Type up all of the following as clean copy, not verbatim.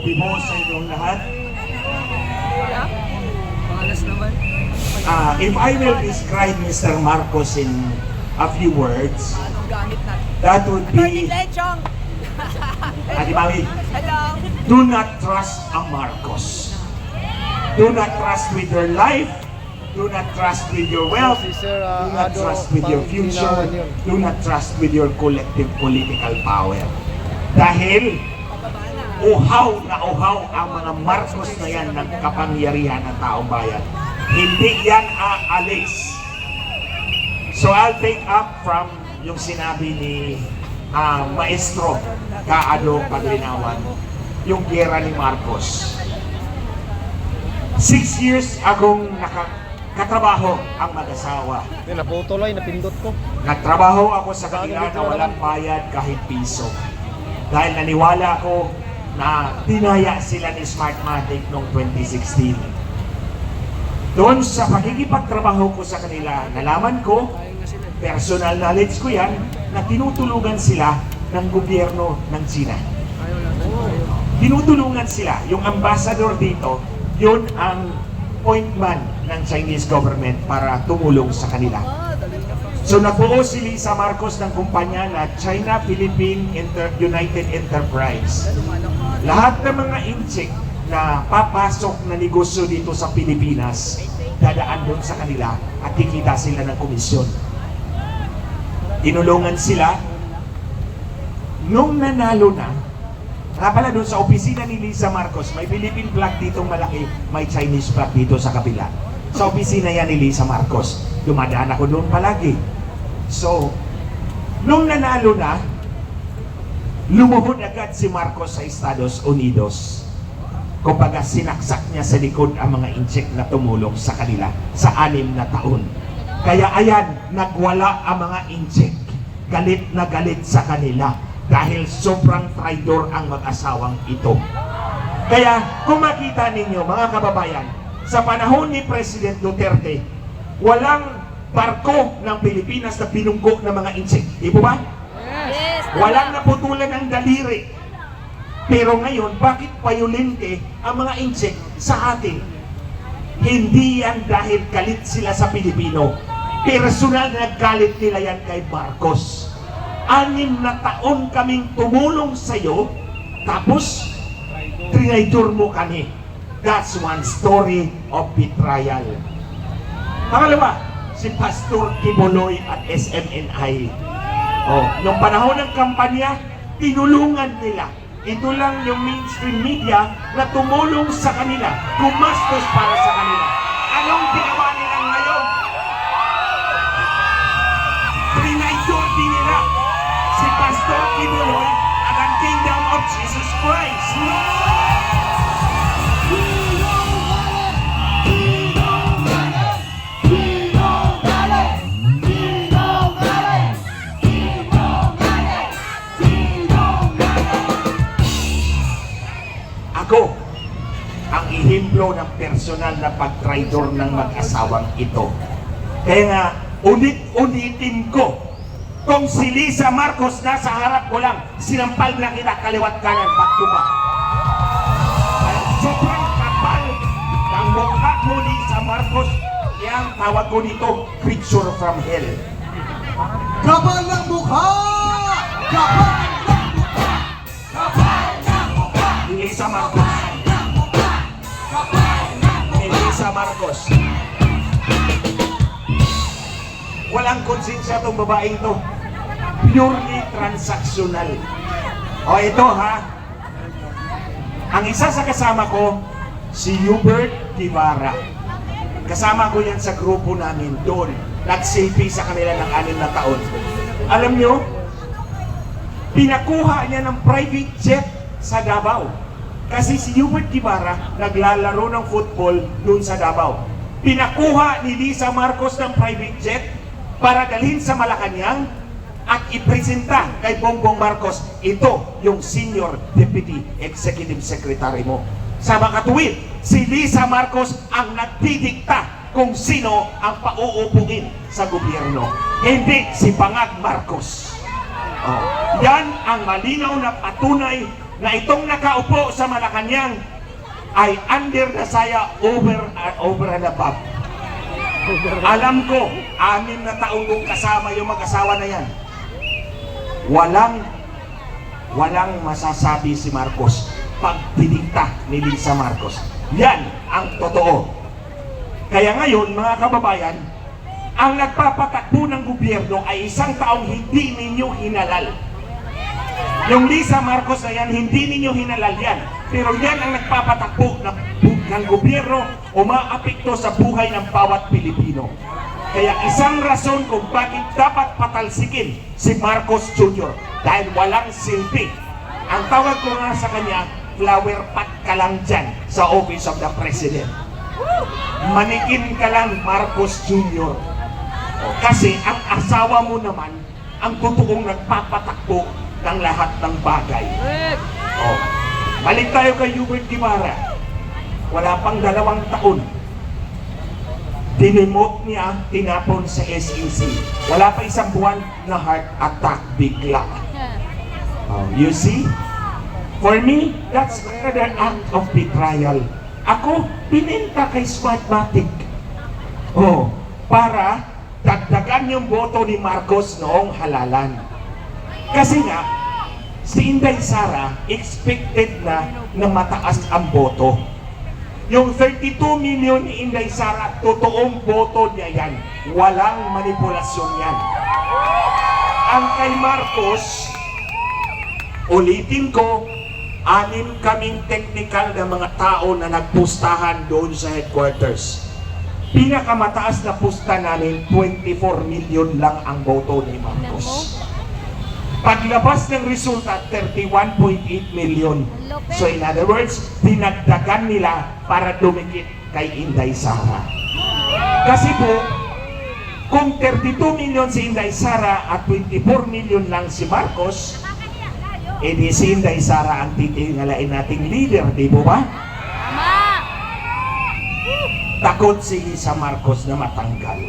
Dibo sa inyong lahat. Pangalas naman. If I will describe Mr. Marcos in a few words, Anong gamit natin? that would Attorney be, Lechong! Ate Mami, Hello! do not trust ang Marcos. Do not trust with your life. Do not trust with your wealth. Do not trust with your future. Do not trust with your collective political power. Dahil uhaw na uhaw ang mga Marcos na yan ng kapangyarihan ng taong bayan. Hindi yan aalis. So I'll take up from yung sinabi ni Maestro Kaado Paglinawan, yung gera ni Marcos. 6 years akong katrabaho ang mag-asawa. Naputulay, napindot ko. Nagtrabaho ako sa kanila na walang bayad kahit piso. Dahil naniwala ako na tinaya sila ni Smartmatic noong 2016. Doon sa pagkikipagtrabaho ko sa kanila, nalaman ko, personal knowledge ko yan, na tinutulungan sila ng gobyerno ng China. Tinutulungan sila. Yung ambassador dito, yun ang point man ng Chinese government para tumulong sa kanila. So nabuo si Lisa Marcos ng kumpanya na China-Philippine United Enterprise. Lahat ng mga incheck na papasok na negosyo dito sa Pilipinas, dadaan doon sa kanila at kikita sila ng komisyon. Tinulungan sila. Nung nanalo na, pala doon sa opisina ni Lisa Marcos, may Philippine flag dito malaki, may Chinese flag dito sa kabila. Sa opisina yan ni Lisa Marcos. Dumadaan ako doon palagi. So, nung nanalo na, lumuhod agad si Marcos sa Estados Unidos. Kumbaga sinaksak niya sa likod ang mga incheck na tumulong sa kanila sa 6 na taon. Kaya ayan, nagwala ang mga incheck. Galit na galit sa kanila dahil sobrang traidor ang mag-asawang ito. Kaya kung makita ninyo mga kababayan, sa panahon ni President Duterte, walang barko ng Pilipinas na binunggo ng mga incheck. Di po ba? Yes! Walang naputulan ng daliri. Pero ngayon, bakit violente ang mga incheck sa atin? Hindi yan dahil galit sila sa Pilipino. Personal na galit nila yan kay Marcos. 6 na taon kaming tumulong sa'yo, tapos trinaydor mo kami. That's one story of betrayal. Pangalawa, si Pastor Kibuloy at SMNI. Nung panahon ng kampanya, tinulungan nila. Ito lang yung mainstream media na tumulong sa kanila, gumastos para sa kanila. Anong ginawa nila ngayon? Trinaydor din nila si Pastor Kibuloy at ang Kingdom of Jesus Christ. Ako ang ihemplo ng personal na pagtraidor ng mag-asawang ito. Kaya nga, ulit-ulitin ko, kung si Lisa Marcos nasa harap ko lang, sinampal na kita kaliwat kanan, back to back. Sobrang kapal ng mukha mo, Lisa Marcos, kaya ang tawag ko dito, creature from hell. Kapal ng mukha! Kapal ng mukha! Kapal ng mukha! Lisa Marcos. Lisa Marcos. Walang konsensya itong babaeng ito. Purely transactional. O ito ha. Ang isa sa kasama ko, si Hubert Guevara. Kasama ko yan sa grupo namin doon. Nag-selfie sa kanila ng 6 na taon. Alam nyo, pinakuha niya ng private jet sa Davao. Kasi si Hubert Guevara naglalaro ng football doon sa Davao. Pinakuha ni Lisa Marcos ng private jet para dalhin sa Malacanang at ipresenta kay Bongbong Marcos, ito yung Senior Deputy Executive Secretary mo. Sa makatuwid, si Lisa Marcos ang nagdidikta kung sino ang pauupuin sa gobyerno. Hindi si Bangag Marcos. Yan ang malinaw na patunay na itong nakaupo sa Malacanang ay under the saya over and above. Alam ko, 6 na taong kong kasama yung mag-asawa na yan. Walang masasabi si Marcos pag pinikta ni Lisa Marcos. Yan ang totoo. Kaya ngayon, mga kababayan, ang nagpapatakbo ng gobyerno ay isang taong hindi ninyo hinalal. Yung Lisa Marcos na yan, hindi ninyo hinalal yan. Pero yan ang nagpapatakbo ng gobyerno, umaapekto sa buhay ng bawat Pilipino. Kaya isang rason kung bakit dapat patalsikin si Marcos Jr. dahil walang silbi. Ang tawag ko nga sa kanya, flower pot ka lang dyan sa Office of the President. Manikin ka lang, Marcos Jr. Kasi ang asawa mo naman ang totoong nagpapatakbo ng lahat ng bagay. Balik tayo kay Hubert Guimara. Wala pang 2 taon. Dinemote niya, tinapon sa SEC. Wala pa 1 buwan na heart attack bigla. You see? For me, that's another act of betrayal. Ako, pininta kay Smartmatic. Para dagdagan yung boto ni Marcos noong halalan. Kasi nga, si Inday Sara expected na mataas ang boto. Yung 32 million ni Inday Sara, totoong boto niya yan. Walang manipulasyon yan. Ang kay Marcos, ulitin ko, 6 kaming technical na mga tao na nagpustahan doon sa headquarters. Pinakamataas na pusta namin, 24 million lang ang boto ni Marcos. Paglabas ng resulta, 31.8 million. So in other words, dinagdagan nila para dumikit kay Inday Sara. Kasi po, kung 32 million si Inday Sara at 24 million lang si Marcos, edi si Inday Sara ang titingalain nating leader, di po ba? Takot si Lisa Marcos na matanggal.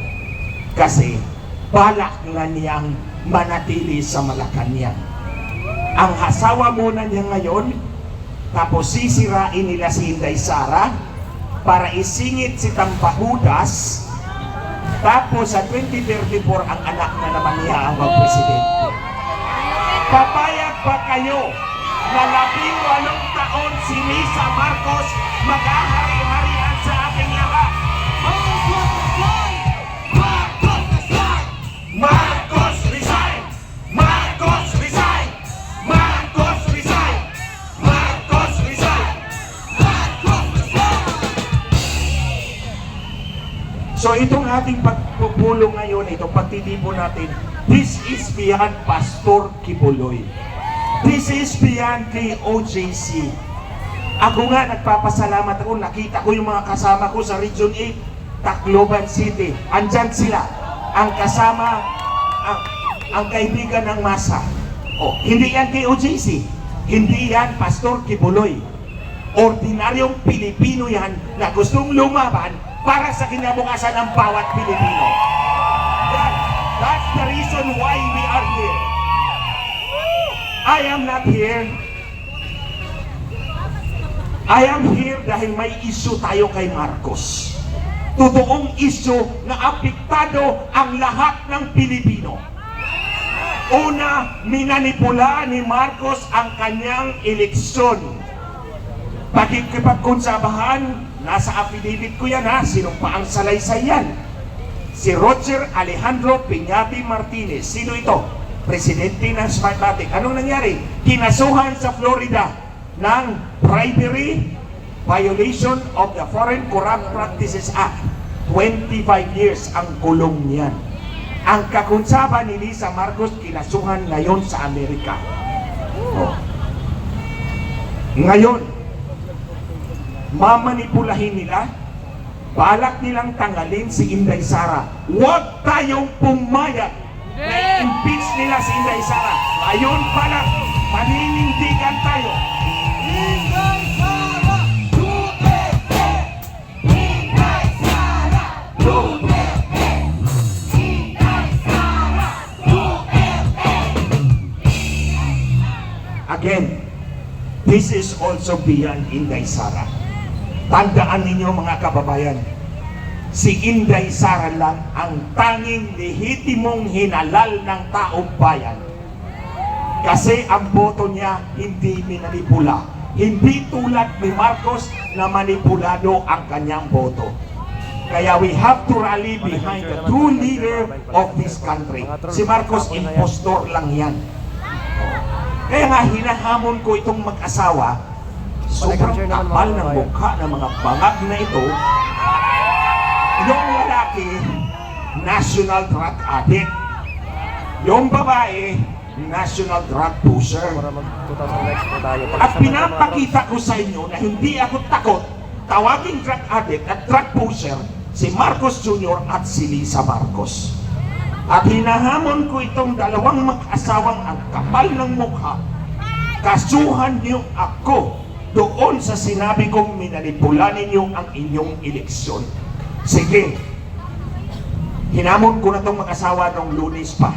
Kasi balak nga niyang manatili sa Malacanang. Ang asawa muna niya ngayon, tapos sisirain nila si Inday Sara para isingit si Tampahudas, tapos sa 2034 ang anak na naman niya ang magpresidente. Papayag ba kayo na 18 taon si Lisa Marcos mag-ahari-harian sa ating lahat? Marcos resign! Marcos resign! Marcos resign! Marcos resign! Marcos resign! So itong ating pagpupulong ngayon, itong pagtitipon natin, this is beyond Pastor Kibuloy. This is beyond kay OJC. Ako nga nagpapasalamat ako, nakita ko yung mga kasama ko sa Region 8, Tacloban City. Andyan sila. Ang kasama, ang kaibigan ng masa. Hindi yan kay OJC. Hindi yan Pastor Kibuloy. Ordinaryong Pilipino yan na gustong lumaban para sa kinabukasan ng bawat Pilipino. That's the reason why we are here. I am not here. I am here dahil may issue tayo kay Marcos. Totoong issue na apektado ang lahat ng Pilipino. Una, minanipula ni Marcos ang kanyang eleksyon. Pakikipagkonsabahan, nasa affidavit ko yan ha, sino pa ang salaysay yan? Si Roger Alejandro Piñati Martinez. Sino ito? Presidente ng Smartmatic. Anong nangyari? Kinasuhan sa Florida ng bribery, violation of the Foreign Corrupt Practices Act. 25 years ang kulong niyan. Ang kakunsaba ni Lisa Marcos kinasuhan ngayon sa Amerika. Ngayon, mamanipulahin nila, balak nilang tanggalin si Inday Sara. Huwag tayong pumayag na impeach nila si Inday Sara. Ngayon pala, paninindigan tayo. Inday Sara, Duterte! Inday Sara, Duterte! Inday Sara, Duterte! Again, this is also beyond Inday Sara. Tandaan ninyo mga kababayan, si Inday Sara lang ang tanging lehitimong hinalal ng taong bayan. Kasi ang boto niya hindi minanipula. Hindi tulad ni Marcos na manipulado ang kanyang boto. Kaya we have to rally behind the true leader of this country. Si Marcos, impostor lang yan. Kaya nga hinahamon ko itong mag-asawa, sobrang kapal ng mukha ng mga bangag na ito. Yung lalaki, national drug addict. Yung babae, national drug pusher. Para mag 2000 likes po tayo. At pinapakita ko sa inyo na hindi ako takot tawaging drug addict at drug pusher si Marcos Jr. at si Lisa Marcos. At hinahamon ko itong dalawang mag-asawang ang kapal ng mukha. Kasuhan niyo ako doon sa sinabi kong minanipula ninyo ang inyong eleksyon. Sige, hinamon ko na itong mag-asawa nung Lunes pa.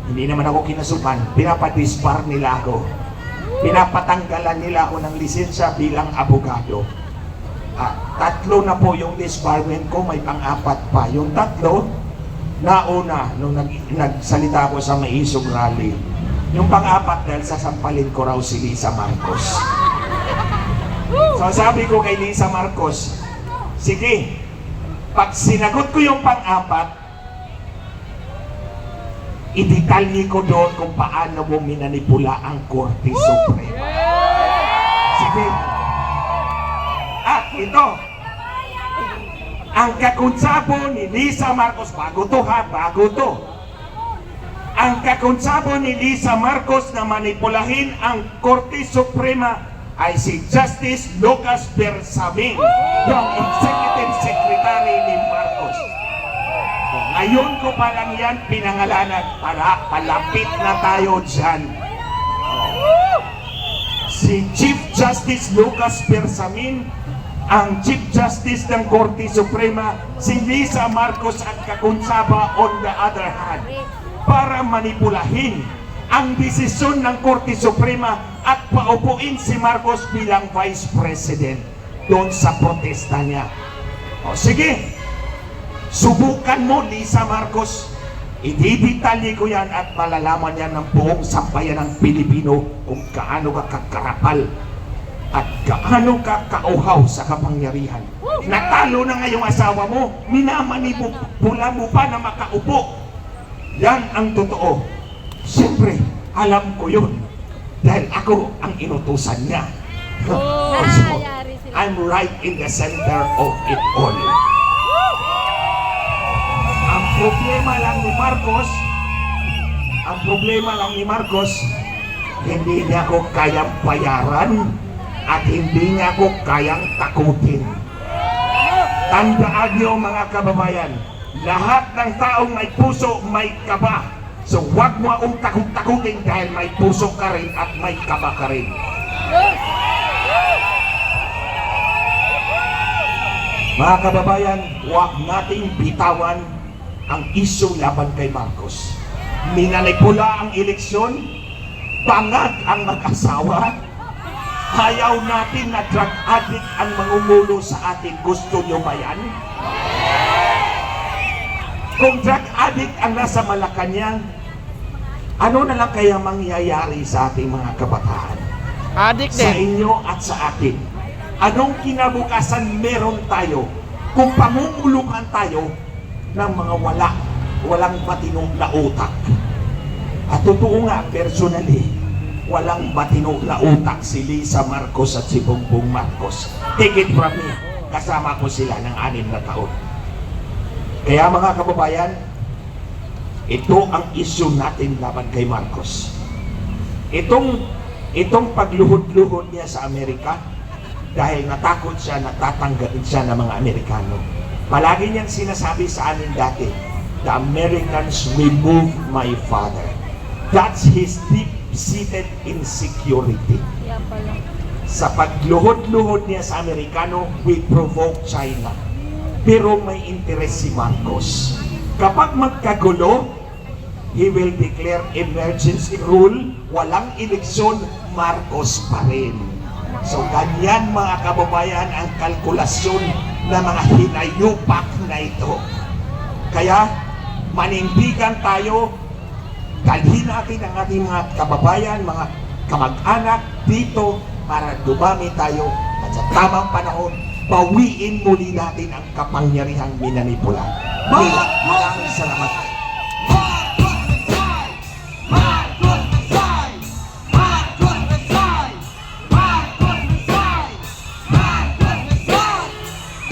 Hindi naman ako kinasukan, pinapadispar nila ako. Pinapatanggalan nila ako ng lisensya bilang abogado. Tatlo na po yung disbarment ko, may pang-apat pa. Yung tatlo, nauna nung nagsalita ako sa Maisog Rally. Yung pang-apat dahil sasampalin ko raw si Lisa Marcos. So sabi ko kay Lisa Marcos, sige, pag sinagot ko yung pang-apat, idetalye ko doon kung paano mo minanipula ang Korte Suprema. Sige. At ito, ang kakunsabo ni Lisa Marcos, bago to ha, bago to. Ang kakunsabo ni Lisa Marcos na manipulahin ang Korte Suprema ay si Justice Lucas Bersamin, yung Executive Secretary ni Marcos. Ngayon ko pa lang yan pinangalanan para palapit na tayo dyan. Si Chief Justice Lucas Bersamin, ang Chief Justice ng Korte Suprema, si Lisa Marcos at kakunsaba on the other hand, para manipulahin ang desisyon ng Korte Suprema at paupuin si Marcos bilang Vice President doon sa protesta niya. O sige, subukan mo, Lisa Marcos. Ididetalye ko yan at malalaman yan ng buong sambayan ng Pilipino kung gaano ka kakarapal at gaano ka kauhaw sa kapangyarihan. Natalo na nga yung asawa mo, minamanipula mo pa na makaupo. Yan ang totoo. Siyempre, alam ko yun dahil ako ang inutusan niya. So, I'm right in the center of it all. Ang problema lang ni Marcos, hindi niya ako kayang bayaran at hindi niya ako kayang takutin. Tandaan niyo mga kababayan, lahat ng taong may puso, may kaba. So huwag mo akong takot-takutin dahil may puso ka rin at may kaba ka rin. Mga kababayan, huwag nating bitawan ang isyu laban kay Marcos. Minanipula ang eleksyon, bangag ang mag-asawa, ayaw natin na drug addict ang mangumulo sa atin. Gusto nyo ba yan? Kung drug addict ang nasa Malacanang, ano na lang kaya mangyayari sa ating mga kabataan? Addict Sa din. inyo at sa atin. Anong kinabukasan meron tayo kung pangungulukan tayo ng mga walang matinong na utak? At totoo nga, personally, walang matinong na utak si Lisa Marcos at si Bongbong Marcos. Take it from me, kasama ko sila ng 6 na taon. Kaya mga kababayan, ito ang issue natin laban kay Marcos. Itong pagluhod-luhod niya sa Amerika, dahil natakot siya, natatanggalin siya ng mga Amerikano. Palagi niyang sinasabi sa amin dati, the Americans removed my father. That's his deep-seated insecurity. Sa pagluhod-luhod niya sa Amerikano, we provoke China. Pero may interes si Marcos. Kapag magkagulo, he will declare emergency rule walang eleksyon, Marcos pa rin. So ganyan mga kababayan ang kalkulasyon ng mga hinayupak na ito. Kaya manindigan tayo, dalhin natin ang ating mga kababayan, mga kamag-anak dito para dumami tayo at sa tamang panahon, bawiin muli natin ang kapangyarihang minanipula. Maraming salamat.